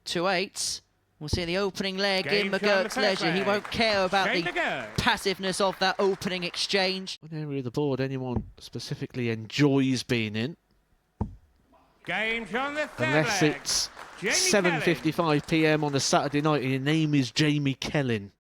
2-8. We'll see the opening leg in McGurk's leisure. He won't care about the passiveness of that opening exchange. What area of the board anyone specifically enjoys being in? Unless it's 7:55 p.m. on a Saturday night and your name is Jamie Kellin.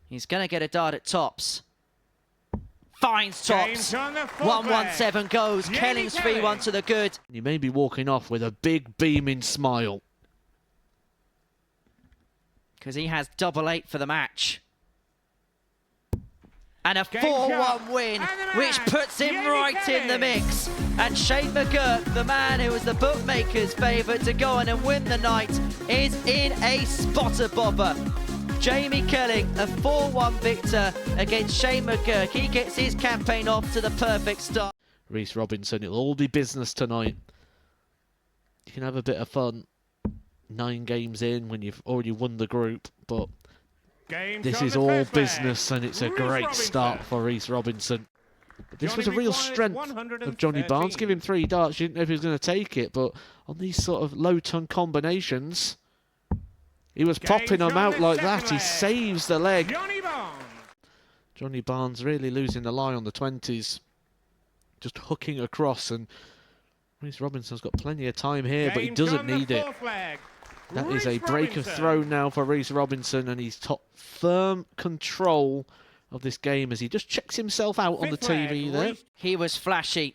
He's going to get a dart at tops. Finds tops. 1-1-7 goes. Kelling's 3-1 to the good. You may be walking off with a big beaming smile. Because he has 8-8 for the match. And a 4-1 win, which puts him right in the mix. And Shane McGurk, the man who was the bookmaker's favourite to go on and win the night, is in a spotter bobber. Jamie Kelling, a 4-1 victor against Shane McGurk. He gets his campaign off to the perfect start. Rhys Robinson, it'll all be business tonight. You can have a bit of fun 9 games in when you've already won the group, but this is all business and it's a great start for Rhys Robinson. This was a real strength of Johnny Barnes. Give him 3 darts, you didn't know if he was going to take it, but on these sort of low ton combinations, he was popping them out like that. He saves the leg. Johnny Barnes really losing the lie on the 20s. Just hooking across, and Rhys Robinson's got plenty of time here, but he doesn't need it. That is a break of throw now for Rhys Robinson, and he's top firm control of this game as he just checks himself out on the TV there. He was flashy.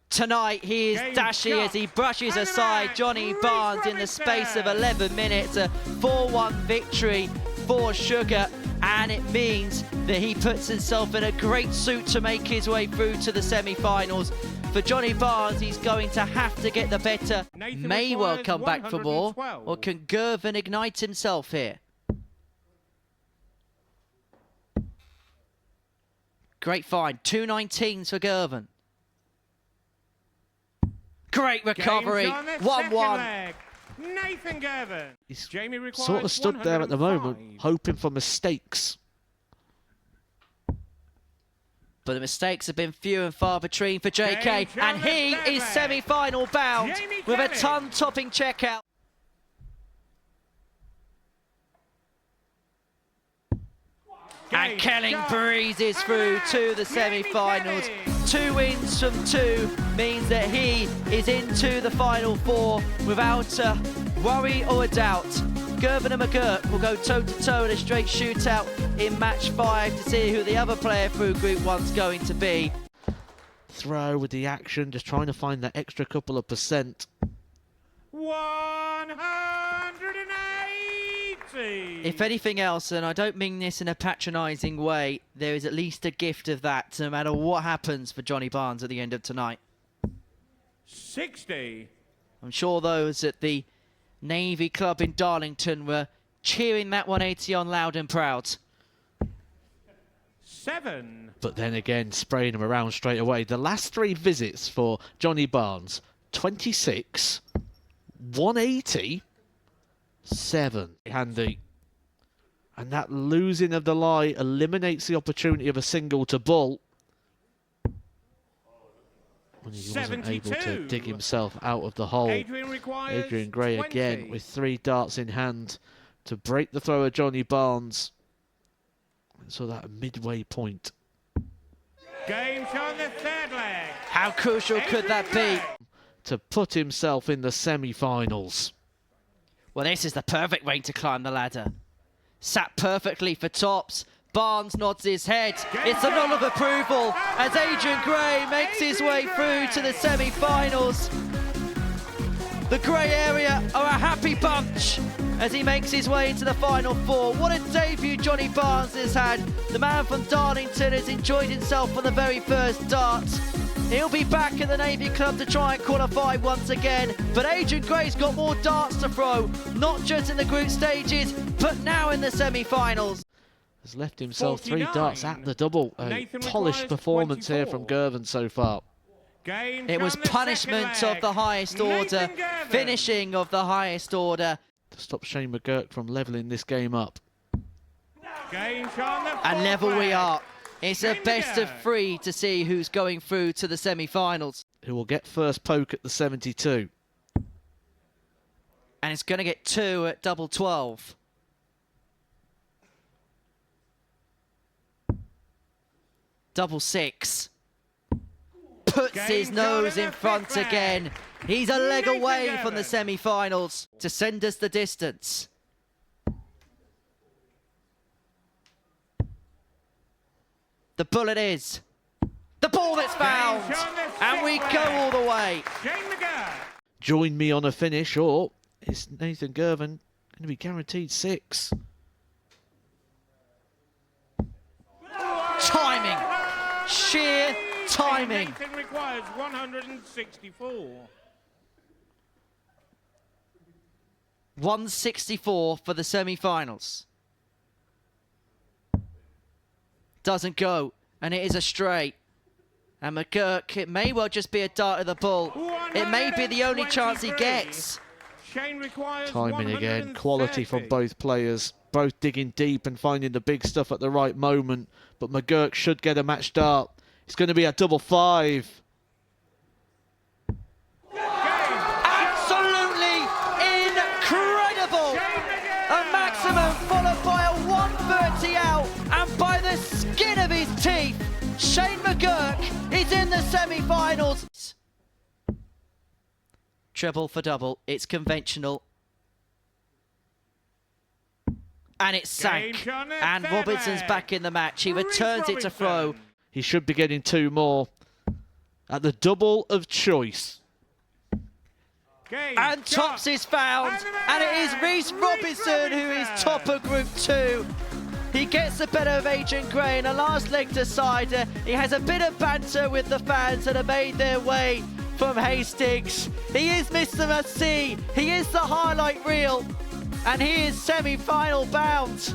Tonight he is dashy as he brushes aside Johnny Barnes in the space of 11 minutes. A 4-1 victory for Sugar, and it means that he puts himself in a great suit to make his way through to the semi-finals. For Johnny Barnes, he's going to have to get the better. May well come back for more, or can Girvan ignite himself here? Great find, 219s for Girvan. Great recovery, 1-1. Nathan Girvan. He's sort of stood there at the moment, hoping for mistakes. But the mistakes have been few and far between for JK, and he is semi-final bound with a ton-topping checkout. And Kelling breezes through to the semi-finals. 2 wins from 2 means that he is into the final 4 without a worry or a doubt. Girvan and McGurk will go toe-to-toe in a straight shootout in match 5 to see who the other player through Group 1's going to be. Throw with the action, just trying to find that extra couple of percent. 180! If anything else, and I don't mean this in a patronising way, there is at least a gift of that, no matter what happens for Johnny Barnes at the end of tonight. 60. I'm sure those at the Navy Club in Darlington were cheering that 180 on loud and proud. 7. But then again, spraying him around straight away. The last 3 visits for Johnny Barnes, 26, 180, 7. Handy. And that losing of the lie eliminates the opportunity of a single to bull. When he wasn't able to dig himself out of the hole. Adrian Gray again with 3 darts in hand to break the throw of Johnny Barnes. And so that midway point. Game's on the 3rd leg. How crucial could that be? To put himself in the semi-finals. Well, this is the perfect way to climb the ladder. Sat perfectly for tops. Barnes nods his head. It's a nod of approval as Adrian Gray makes his way through to the semi-finals. The Gray area are a happy bunch as he makes his way into the final 4. What a debut Johnny Barnes has had. The man from Darlington has enjoyed himself on the very first dart. He'll be back at the Navy Club to try and qualify once again. But Adrian Gray's got more darts to throw, not just in the group stages, but now in the semi-finals. Has left himself 3 darts at the double. A polished performance here from Girvan so far. It was punishment of the highest order, finishing of the highest order. To stop Shane McGurk from levelling this game up. And level we are. It's a best of 3 to see who's going through to the semi-finals. Who will get first poke at the 72. And it's going to get 2 at double 12. Double 6. Puts his nose in front again. He's a leg away from the semi-finals to send us the distance. The bullet is the ball that's found, and we go all the way. Join me on a finish, or is Nathan Girvan going to be guaranteed 6? Timing, sheer timing. Nathan requires 164. 164 for the semi-finals. Doesn't go, and it is a straight. And McGurk, it may well just be a dart of the ball. It may be the only chance he gets. Timing again, quality from both players. Both digging deep and finding the big stuff at the right moment. But McGurk should get a match dart. It's going to be a double 5. Absolutely incredible! A maximum followed by a 130 out, and by the skin of his teeth, Shane McGurk is in the semi-finals. Treble for double, it's conventional. And it's sank, and Robinson's back in the match. He returns it to throw. He should be getting 2 more at the double of choice. And tops is found, and it is Reece Robinson who is top of Group 2. He gets the better of Adrian Gray in a last leg decider. He has a bit of banter with the fans that have made their way from Hastings. He is Mr. Must-See. He is the highlight reel, and he is semi-final bound.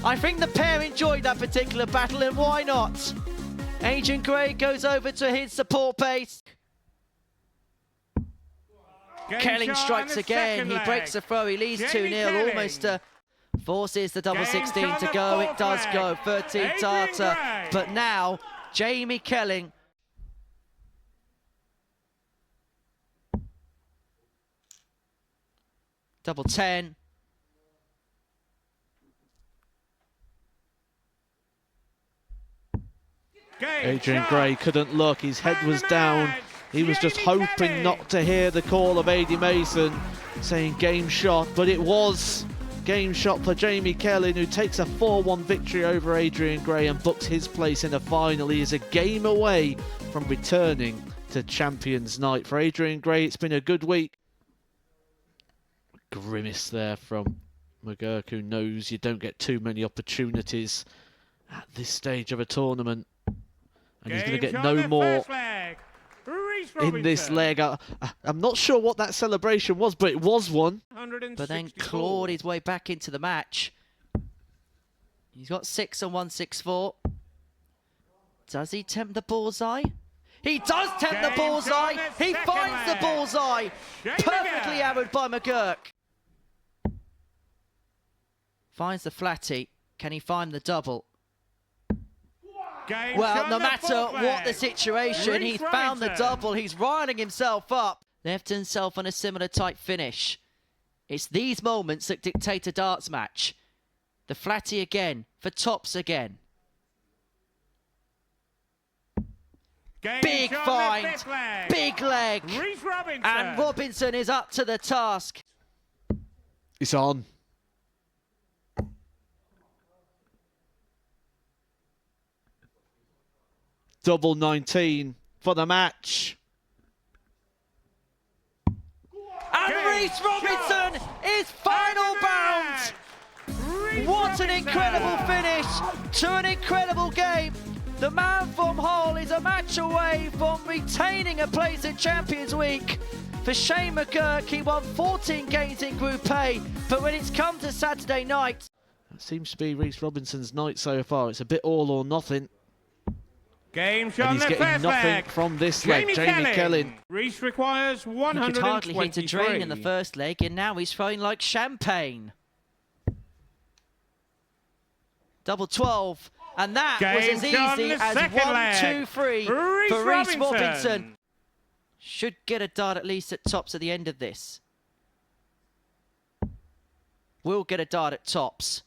I think the pair enjoyed that particular battle, and why not? Adrian Gray goes over to his support base. Kelling strikes again. He breaks the throw. He leads 2-0, almost forces the double 16 to go. It does go. 13 darter. But now, Jamie Kelling. Double 10. Adrian Gray couldn't look. His head was down. He was just hoping not to hear the call of Adi Mason saying game shot, but it was game shot for Jamie Kelling, who takes a 4-1 victory over Adrian Gray and books his place in the final. He is a game away from returning to Champions Night. For Adrian Gray, it's been a good week. Grimace there from McGurk, who knows you don't get too many opportunities at this stage of a tournament. And he's going to get no more in this leg. I'm not sure what that celebration was, but it was one. But then clawed his way back into the match. He's got 6 and 164. Does he tempt the bullseye? He does tempt the bullseye. He finds the bullseye. Perfectly hammered by McGurk. Finds the flatty. Can he find the double? Well, no matter what the situation, he's found the double. He's riling himself up. Left himself on a similar type finish. It's these moments that dictate a darts match. The flatty again, for tops again. Big find, big leg. And Robinson is up to the task. It's on. Double 19 for the match. And Reece Robinson is final bound. What an incredible finish to an incredible game. The man from Hull is a match away from retaining a place in Champions Week. For Shane McGurk, he won 14 games in Group A, but when it's come to Saturday night... That seems to be Reece Robinson's night so far. It's a bit all or nothing. Game shot, and he's getting nothing from this leg. Jamie Kelling. Reece requires 123. He could hardly hit a drain in the first leg, and now he's throwing like champagne. Double 12. And that was as Game's on easy the as second 1, leg. 2, 3 Reece for Reece Robinson. Robinson. Should get a dart at least at tops at the end of this. Will get a dart at tops.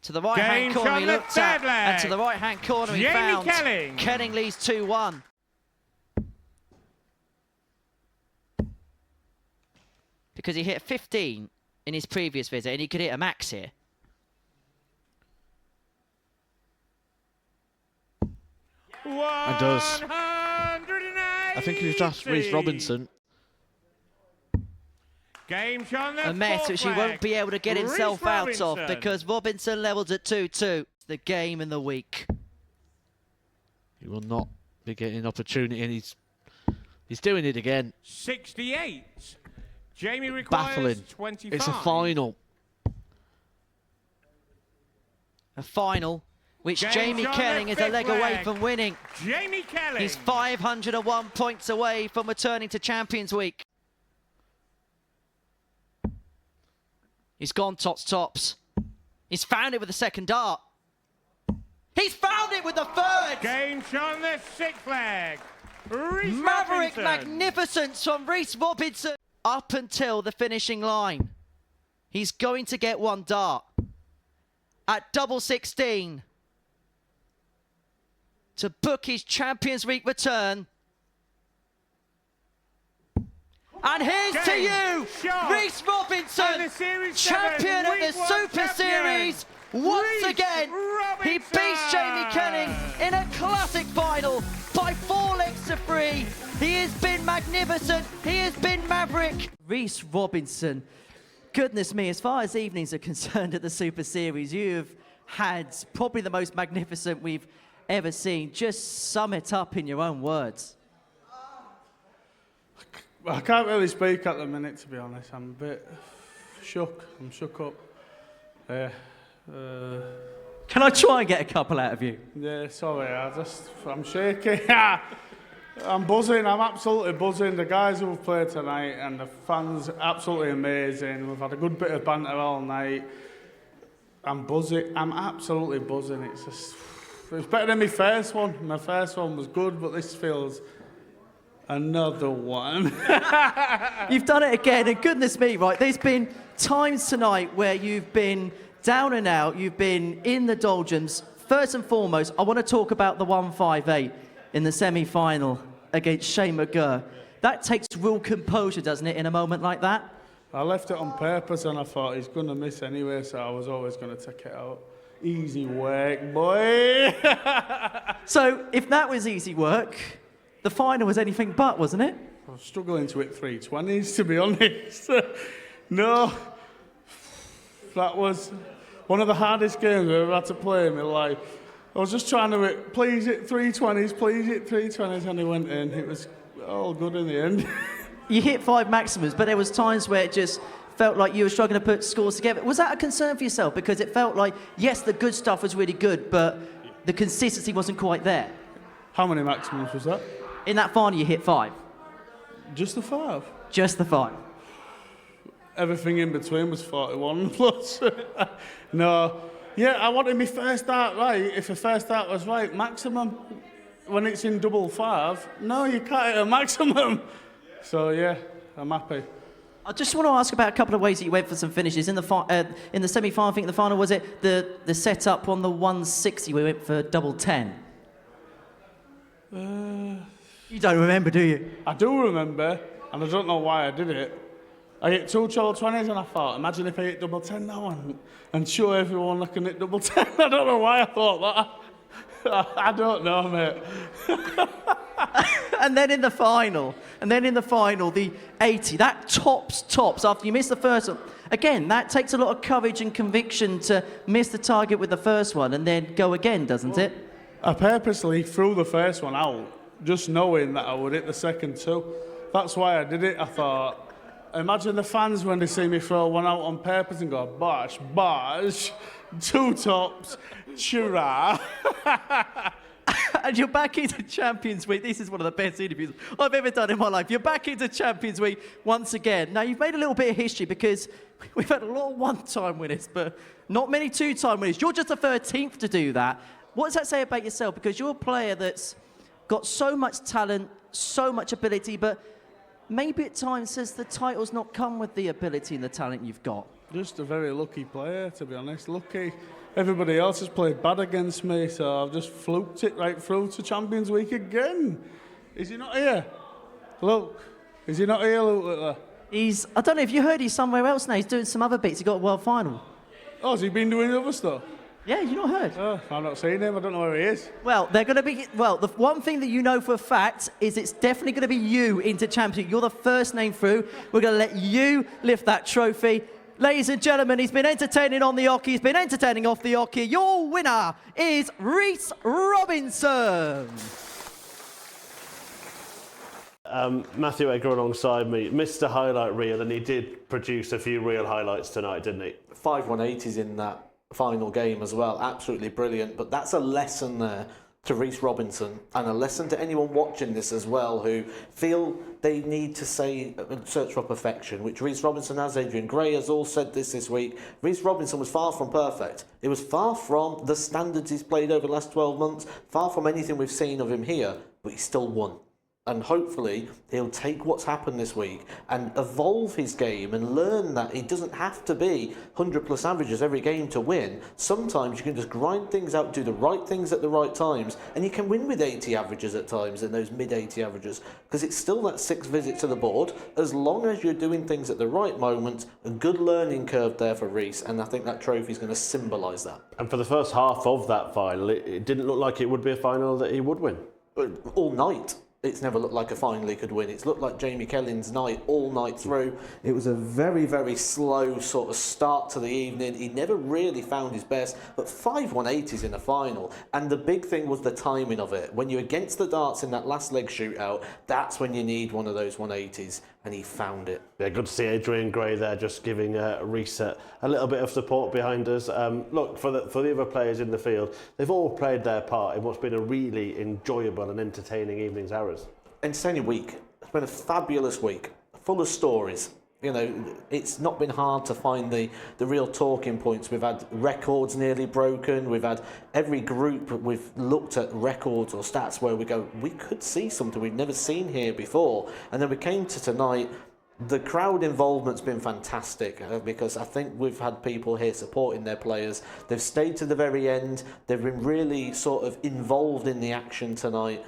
To the right-hand Game's corner on he the looked at, third leg. and to the right-hand corner he Jamie found. Kelling. Kelling leads 2-1. Because he hit 15 in his previous visit, and he could hit a max here. And does. I think if you draft Reece Robinson, Game's on the A mess fourth which he leg. won't be able to get Reece himself out of Robinson. because Robinson levels at 2-2. The game in the week. he will not be getting an opportunity, and he's doing it again. 68. Jamie requires Baffling. 25. It's a final. A final which Game's Jamie on Kelling the is a leg fifth away leg. from winning. Jamie Kelling. He's 501 points away from returning to Champions Week. He's gone tops. He's found it with the second dart. He's found it with the third! Game's on the sixth leg. Reece Maverick Robinson. magnificence from Reece Robinson. Up until the finishing line. He's going to get one dart. At double 16. To book his Champions Week return. And here's to Game, you, shot, Reece Robinson, and the Series champion 7 of the Week 1 Super champion, Series. Once Reece again, he beats Robinson. Jamie Kelling in a classic final by 4 legs to 3. He has been magnificent. He has been maverick. Reece Robinson, goodness me, as far as evenings are concerned at the Super Series, you've had probably the most magnificent we've ever seen. Just sum it up in your own words. I can't really speak at the minute, to be honest. I'm a bit shook. I'm shook up. Can I try and get a couple out of you? Yeah, sorry, I'm shaky. I'm buzzing, I'm absolutely buzzing. The guys who've played tonight and the fans, absolutely amazing. We've had a good bit of banter all night. I'm buzzing, I'm absolutely buzzing. It's better than my first one. My first one was good, but this feels another one. You've done it again, and goodness me, right, there's been times tonight where you've been down and out, you've been in the doldrums. First and foremost, I want to talk about the 158 in the semi-final against Shane McGurr. That takes real composure, doesn't it, in a moment like that? I left it on purpose and I thought he's going to miss anyway, so I was always going to take it out. Easy work, boy. So, if that was easy work, the final was anything but, wasn't it? I was struggling to hit 320s, to be honest. No, that was one of the hardest games I've ever had to play in my life. I was just trying to hit, please hit 320s, please hit 320s, and he went in. It was all good in the end. You hit 5 maximums, but there was times where it just felt like you were struggling to put scores together. Was that a concern for yourself? Because it felt like, yes, the good stuff was really good, but the consistency wasn't quite there. How many maximums was that? In that final, you hit 5. Just the 5. Just the 5. Everything in between was 41 plus. No. Yeah, I wanted my first dart right. If the first dart was right, maximum. When it's in double 5, no, you can't hit a maximum. So, yeah, I'm happy. I just want to ask about a couple of ways that you went for some finishes. In the semi-final, I think the final, was it the setup on the 160 we went for double 10? You don't remember, do you? I do remember, and I don't know why I did it. I hit 2 treble 20s and I thought, imagine if I hit double 10 now and show everyone I can hit double 10. I don't know why I thought that. I don't know, mate. And then in the final, the 80, that tops after you miss the first one. Again, that takes a lot of courage and conviction to miss the target with the first one and then go again, doesn't it? I purposely threw the first one out, just knowing that I would hit the second 2. That's why I did it. I thought, imagine the fans when they see me throw one out on purpose and go, bosh, bosh, 2 tops, churrah. And you're back into Champions Week. This is one of the best interviews I've ever done in my life. You're back into Champions Week once again. Now, you've made a little bit of history because we've had a lot of one-time winners, but not many two-time winners. You're just the 13th to do that. What does that say about yourself? Because you're a player that's got so much talent, so much ability, but maybe at times says the title's not come with the ability and the talent you've got. Just a very lucky player, to be honest. Lucky. Everybody else has played bad against me, so I've just fluked it right through to Champions Week again. Is he not here? Look. Is he not here, Luke? I don't know if you heard, he's somewhere else now. He's doing some other bits. He got a world final. Oh, has he been doing other stuff? Yeah, you not heard? Oh, I've not seen him. I don't know where he is. Well, they're going to be... Well, the one thing that you know for a fact is it's definitely going to be you into Champions League. You're the first name through. We're going to let you lift that trophy. Ladies and gentlemen, he's been entertaining on the hockey. He's been entertaining off the hockey. Your winner is Rhys Robinson. Matthew Edgar alongside me, Mr. Highlight Reel, and he did produce a few real highlights tonight, didn't he? 5 180s in that final game as well. Absolutely brilliant. But that's a lesson there to Rhys Robinson, and a lesson to anyone watching this as well who feel they need to search for perfection, which Rhys Robinson has. Adrian Gray has all said this week. Rhys Robinson was far from perfect. It was far from the standards he's played over the last 12 months, far from anything we've seen of him here, but he still won. And hopefully he'll take what's happened this week and evolve his game and learn that it doesn't have to be 100 plus averages every game to win. Sometimes you can just grind things out, do the right things at the right times, and you can win with 80 averages at times, and those mid 80 averages, because it's still that 6 visits to the board. As long as you're doing things at the right moment, a good learning curve there for Rhys, and I think that trophy is going to symbolise that. And for the first half of that final, it didn't look like it would be a final that he would win. All night. It's never looked like a final he could win. It's looked like Jamie Kelling's night all night through. It was a very, very slow sort of start to the evening. He never really found his best, but 5 180s in a final. And the big thing was the timing of it. When you're against the darts in that last leg shootout, that's when you need one of those 180s, and he found it. Yeah, good to see Adrian Gray there, just giving Rhys a little bit of support behind us. Look, for the other players in the field, they've all played their part in what's been a really enjoyable and entertaining evening's hours. Entertaining week. It's been a fabulous week, full of stories. You know, it's not been hard to find the real talking points. We've had records nearly broken. We've had every group, we've looked at records or stats where we go, we could see something we've never seen here before. And then we came to tonight. The crowd involvement's been fantastic because I think we've had people here supporting their players. They've stayed to the very end. They've been really sort of involved in the action tonight,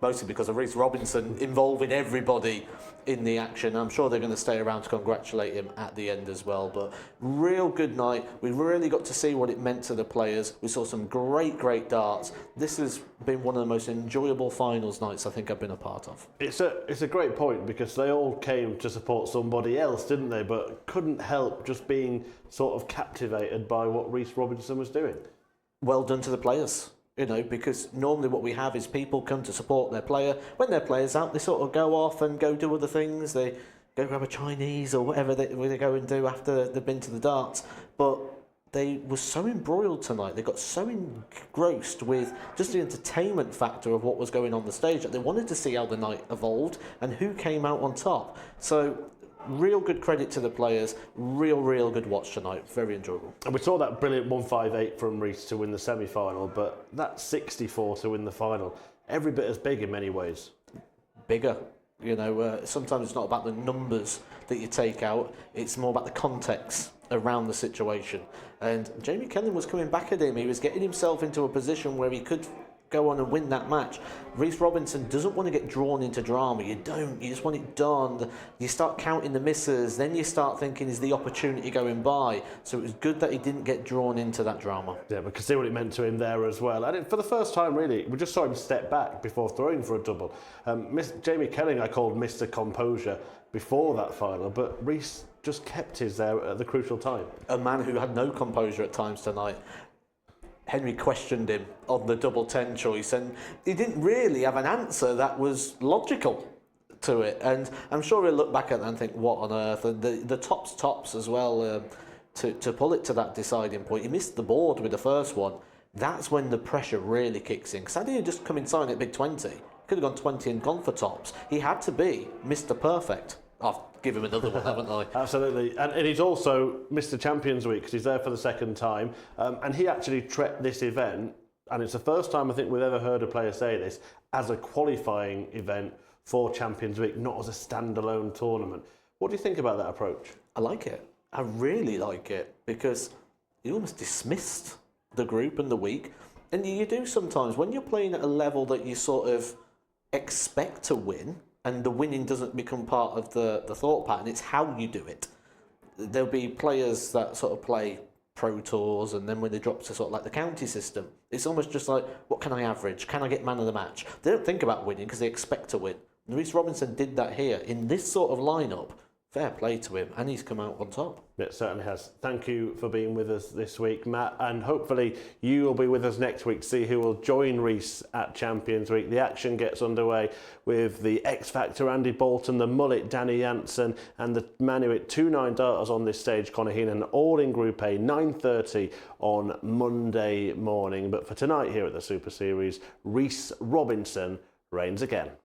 mostly because of Rhys Robinson involving everybody in the action. I'm sure they're going to stay around to congratulate him at the end as well. But real good night. We really got to see what it meant to the players. We saw some great darts. This has been one of the most enjoyable finals nights I think I've been a part of. It's a great point because they all came to support somebody else, didn't they? But couldn't help just being sort of captivated by what Rhys Robinson was doing. Well done to the players. You know, because normally what we have is people come to support their player. When their player's out, they sort of go off and go do other things. They go grab a Chinese or whatever they go and do after they've been to the darts. But they were so embroiled tonight. They got so engrossed with just the entertainment factor of what was going on the stage that they wanted to see how the night evolved and who came out on top. So real good credit to the players. Real good watch tonight. Very enjoyable. And we saw that brilliant 158 from Rhys to win the semi-final, but that 64 to win the final, every bit as big in many ways. Bigger. You know, sometimes it's not about the numbers that you take out. It's more about the context around the situation. And Jamie Kelling was coming back at him. He was getting himself into a position where he could go on and win that match. Rhys Robinson doesn't want to get drawn into drama. You don't. You just want it done. You start counting the misses. Then you start thinking, is the opportunity going by? So it was good that he didn't get drawn into that drama. Yeah, we could see what it meant to him there as well. And for the first time, really, we just saw him step back before throwing for a double. Jamie Kelling, I called Mr. Composure before that final, but Rhys just kept his there at the crucial time. A man who had no composure at times tonight. Henry questioned him on the double 10 choice, and he didn't really have an answer that was logical to it. And I'm sure he'll look back at that and think, what on earth? And the tops as well, to pull it to that deciding point. He missed the board with the first one. That's when the pressure really kicks in. Because had he just come inside at big 20, could have gone 20 and gone for tops. He had to be Mr. Perfect. I've given him another one, haven't I? Absolutely. And he's also Mr. Champions Week because he's there for the second time. And he actually trekked this event and it's the first time I think we've ever heard a player say this, as a qualifying event for Champions Week, not as a standalone tournament. What do you think about that approach? I like it. I really like it because you almost dismissed the group and the week. And you do sometimes when you're playing at a level that you sort of expect to win, and the winning doesn't become part of the thought pattern, it's how you do it. There'll be players that sort of play Pro Tours, and then when they drop to sort of like the county system, it's almost just like, what can I average? Can I get man of the match? They don't think about winning because they expect to win. Reece Robinson did that here in this sort of lineup. Fair play to him, and he's come out on top. It certainly has. Thank you for being with us this week, Matt, and hopefully you will be with us next week to see who will join Reece at Champions Week. The action gets underway with the X Factor Andy Bolton, the mullet Danny Jansen, and the Manuit 2-9 darters on this stage, Conor Heenan, all in Group A, 9:30 on Monday morning. But for tonight here at the Super Series, Reece Robinson reigns again.